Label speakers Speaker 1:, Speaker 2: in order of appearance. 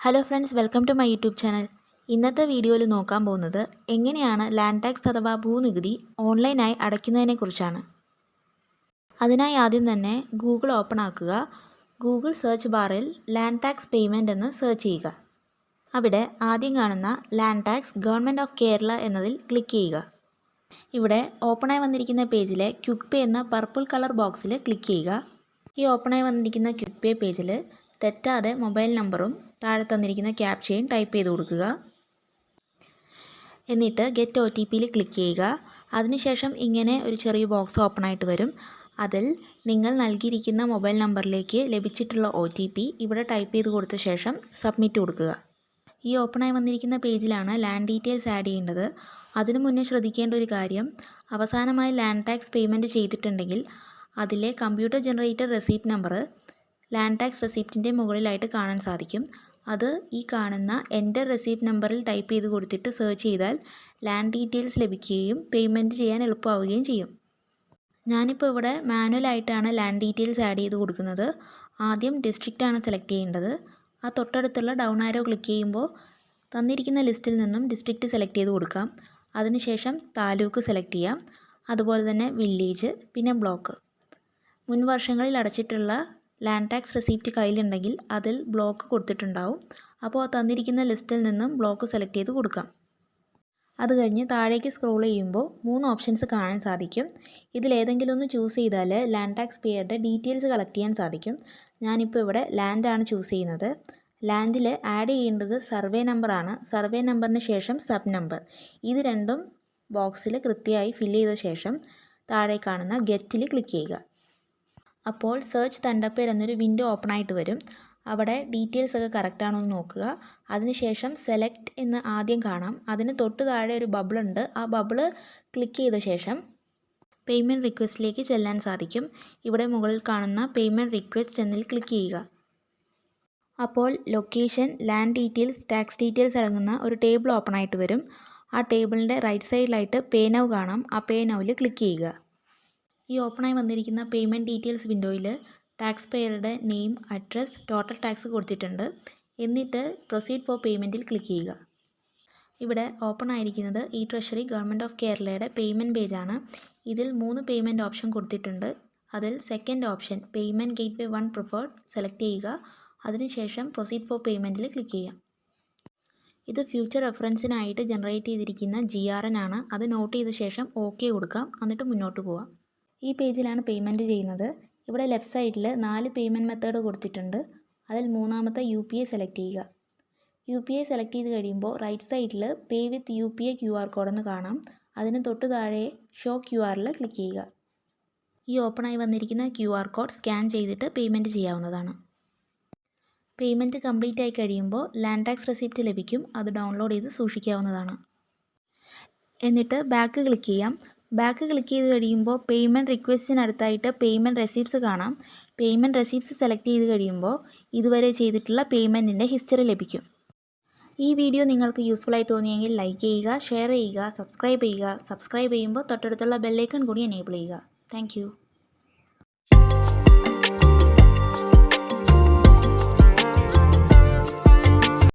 Speaker 1: Hello friends, welcome to my YouTube channel. ഇന്നത്തെ വീഡിയോയിൽ നോക്കാൻ പോകുന്നത് എങ്ങനെയാണ് ലാൻഡ് ടാക്സ് അഥവാ ഭൂനികുതി ഓൺലൈനായി അടയ്ക്കുന്നതിനെക്കുറിച്ചാണ്. അതിനായി ആദ്യം തന്നെ ഗൂഗിൾ ഓപ്പൺ ആക്കുക. ഗൂഗിൾ സെർച്ച് ബാറിൽ ലാൻഡ് ടാക്സ് പേയ്മെൻറ്റ് എന്ന് സെർച്ച് ചെയ്യുക. അവിടെ ആദ്യം കാണുന്ന land tax government of Kerala എന്നതിൽ ക്ലിക്ക് ചെയ്യുക. ഇവിടെ ഓപ്പണായി വന്നിരിക്കുന്ന പേജിലെ ക്വിക്ക് പേ എന്ന പർപ്പിൾ കളർ ബോക്സിൽ ക്ലിക്ക് ചെയ്യുക. ഈ ഓപ്പണായി വന്നിരിക്കുന്ന ക്വിക്ക് പേ പേജിൽ തെറ്റാതെ മൊബൈൽ നമ്പറും താഴെ തന്നിരിക്കുന്ന ക്യാപ്ചയും ടൈപ്പ് ചെയ്ത് കൊടുക്കുക. എന്നിട്ട് ഗെറ്റ് OTPയിൽ ക്ലിക്ക് ചെയ്യുക. അതിനുശേഷം ഇങ്ങനെ ഒരു ചെറിയ ബോക്സ് ഓപ്പൺ ആയിട്ട് വരും. അതിൽ നിങ്ങൾ നൽകിയിരിക്കുന്ന മൊബൈൽ നമ്പറിലേക്ക് ലഭിച്ചിട്ടുള്ള OTP ഇവിടെ ടൈപ്പ് ചെയ്ത് കൊടുത്ത ശേഷം സബ്മിറ്റ് കൊടുക്കുക. ഈ ഓപ്പണായി വന്നിരിക്കുന്ന പേജിലാണ് ലാൻഡ് ഡീറ്റെയിൽസ് ആഡ് ചെയ്യേണ്ടത്. അതിനു മുന്നേ ശ്രദ്ധിക്കേണ്ട ഒരു കാര്യം, അവസാനമായി ലാൻഡ് ടാക്സ് പേയ്മെൻറ്റ് ചെയ്തിട്ടുണ്ടെങ്കിൽ അതിലെ computer generated receipt number land tax റെസിപ്റ്റിൻ്റെ മുകളിലായിട്ട് കാണാൻ സാധിക്കും. അത് ഈ കാണുന്ന എൻ്റർ റെസിപ്റ്റ് നമ്പറിൽ ടൈപ്പ് ചെയ്ത് കൊടുത്തിട്ട് സെർച്ച് ചെയ്താൽ ലാൻഡ് ഡീറ്റെയിൽസ് ലഭിക്കുകയും പേയ്മെൻറ്റ് ചെയ്യാൻ എളുപ്പമാവുകയും ചെയ്യും. ഞാനിപ്പോൾ ഇവിടെ മാനുവലായിട്ടാണ് ലാൻഡ് ഡീറ്റെയിൽസ് ആഡ് ചെയ്ത് കൊടുക്കുന്നത്. ആദ്യം ഡിസ്ട്രിക്റ്റാണ് സെലക്ട് ചെയ്യേണ്ടത്. ആ തൊട്ടടുത്തുള്ള ഡൗൺ ആരോ ക്ലിക്ക് ചെയ്യുമ്പോൾ തന്നിരിക്കുന്ന ലിസ്റ്റിൽ നിന്നും ഡിസ്ട്രിക്റ്റ് സെലക്ട് ചെയ്ത് കൊടുക്കാം. അതിനുശേഷം താലൂക്ക് സെലക്ട് ചെയ്യാം. അതുപോലെ തന്നെ വില്ലേജ്, പിന്നെ ബ്ലോക്ക്. മുൻ വർഷങ്ങളിൽ അടച്ചിട്ടുള്ള ലാൻഡ് ടാക്സ് റെസിപ്റ്റ് കയ്യിലുണ്ടെങ്കിൽ അതിൽ ബ്ലോക്ക് കൊടുത്തിട്ടുണ്ടാവും. അപ്പോൾ തന്നിരിക്കുന്ന ലിസ്റ്റിൽ നിന്നും ബ്ലോക്ക് സെലക്ട് ചെയ്ത് കൊടുക്കാം. അത് കഴിഞ്ഞ് താഴേക്ക് സ്ക്രോൾ ചെയ്യുമ്പോൾ 3 ഓപ്ഷൻസ് കാണാൻ സാധിക്കും. ഇതിലേതെങ്കിലും ഒന്ന് ചൂസ് ചെയ്താൽ ലാൻഡ് ടാക്സ് പേയറുടെ ഡീറ്റെയിൽസ് കളക്ട് ചെയ്യാൻ സാധിക്കും. ഞാനിപ്പോൾ ഇവിടെ ലാൻഡാണ് ചൂസ് ചെയ്യുന്നത്. ലാൻഡിൽ ആഡ് ചെയ്യേണ്ടത് സർവേ നമ്പറാണ്. സർവേ നമ്പറിന് ശേഷം സബ് നമ്പർ. ഇത് രണ്ടും ബോക്സിൽ കൃത്യമായി ഫില്ല് ചെയ്ത ശേഷം താഴെ കാണുന്ന ഗെറ്റിൽ ക്ലിക്ക് ചെയ്യുക. അപ്പോൾ സെർച്ച് തണ്ടപ്പേർ എന്നൊരു വിൻഡോ ഓപ്പൺ ആയിട്ട് വരും. അവിടെ ഡീറ്റെയിൽസ് ഒക്കെ കറക്റ്റ് ആണോ എന്ന് നോക്കുക. അതിനുശേഷം സെലക്ട് എന്ന് ആദ്യം കാണാം. അതിന് തൊട്ട് താഴെ ഒരു ബബിൾ ഉണ്ട്. ആ ബബിൾ ക്ലിക്ക് ചെയ്ത ശേഷം പേയ്മെൻറ്റ് റിക്വസ്റ്റിലേക്ക് ചെല്ലാൻ സാധിക്കും. ഇവിടെ മുകളിൽ കാണുന്ന പേയ്മെൻറ്റ് റിക്വസ്റ്റ് എന്നതിൽ ക്ലിക്ക് ചെയ്യുക. അപ്പോൾ location, land details, tax details അടങ്ങുന്ന ഒരു ടേബിൾ ഓപ്പൺ ആയിട്ട് വരും. ആ ടേബിളിൻ്റെ റൈറ്റ് സൈഡിലായിട്ട് പേ നൗ കാണാം. ആ പേ നൗവിൽ ക്ലിക്ക് ചെയ്യുക. ഈ ഓപ്പണായി വന്നിരിക്കുന്ന പേയ്മെൻറ്റ് ഡീറ്റെയിൽസ് വിൻഡോയിൽ ടാക്സ് പേയറുടെ നെയിം, അഡ്രസ്, ടോട്ടൽ ടാക്സ് കൊടുത്തിട്ടുണ്ട്. എന്നിട്ട് പ്രൊസീഡ് ഫോർ പേയ്മെൻറ്റിൽ ക്ലിക്ക് ചെയ്യുക. ഇവിടെ ഓപ്പൺ ആയിരിക്കുന്നത് ഈ ട്രഷറി ഗവൺമെൻറ് ഓഫ് കേരളയുടെ പേയ്മെൻറ്റ് പേജാണ്. ഇതിൽ 3 പേയ്മെൻറ്റ് ഓപ്ഷൻ കൊടുത്തിട്ടുണ്ട്. അതിൽ second option payment gateway 1 preferred select ചെയ്യുക. അതിനുശേഷം പ്രൊസീഡ് ഫോർ പേയ്മെൻറ്റിൽ ക്ലിക്ക് ചെയ്യാം. ഇത് ഫ്യൂച്ചർ റെഫറൻസിനായിട്ട് ജനറേറ്റ് ചെയ്തിരിക്കുന്ന GRN ആണ്. അത് നോട്ട് ചെയ്ത ശേഷം ഓക്കെ കൊടുക്കാം. എന്നിട്ട് മുന്നോട്ട് പോവാം. ഈ പേജിലാണ് പേയ്മെൻറ്റ് ചെയ്യുന്നത്. ഇവിടെ ലെഫ്റ്റ് സൈഡിൽ 4 പേയ്മെൻറ്റ് മെത്തേഡ് കൊടുത്തിട്ടുണ്ട്. അതിൽ മൂന്നാമത്തെ UPI സെലക്ട് ചെയ്യുക. UPI സെലക്ട് ചെയ്ത് കഴിയുമ്പോൾ റൈറ്റ് സൈഡിൽ പേ വിത്ത് UPI QR കോഡ് എന്ന് കാണാം. അതിന് തൊട്ട് താഴെ ഷോ QRൽ ക്ലിക്ക് ചെയ്യുക. ഈ ഓപ്പണായി വന്നിരിക്കുന്ന QR കോഡ് സ്കാൻ ചെയ്തിട്ട് പേയ്മെൻറ്റ് ചെയ്യാവുന്നതാണ്. പേയ്മെൻറ്റ് കംപ്ലീറ്റ് ആയി കഴിയുമ്പോൾ ലാൻഡ് ടാക്സ് റെസിപ്റ്റ് ലഭിക്കും. അത് ഡൗൺലോഡ് ചെയ്ത് സൂക്ഷിക്കാവുന്നതാണ്. എന്നിട്ട് ബാക്ക് ക്ലിക്ക് ചെയ്യാം. ബാക്ക് ക്ലിക്ക് ചെയ്ത് കഴിയുമ്പോൾ പേയ്മെൻറ്റ് റിക്വസ്റ്റിനടുത്തായിട്ട് പേയ്മെൻറ്റ് റെസിപ്റ്റ്സ് കാണാം. പേയ്മെൻറ്റ് റെസിപ്റ്റ്സ് സെലക്ട് ചെയ്ത് കഴിയുമ്പോൾ ഇതുവരെ ചെയ്തിട്ടുള്ള പേയ്മെൻറ്റിൻ്റെ ഹിസ്റ്ററി ലഭിക്കും. ഈ വീഡിയോ നിങ്ങൾക്ക് യൂസ്ഫുള്ളായി തോന്നിയെങ്കിൽ ലൈക്ക് ചെയ്യുക, ഷെയർ ചെയ്യുക, സബ്സ്ക്രൈബ് ചെയ്യുക. സബ്സ്ക്രൈബ് ചെയ്യുമ്പോൾ തൊട്ടടുത്തുള്ള ബെല്ലൈക്കൺ കൂടി എനേബിൾ ചെയ്യുക. താങ്ക്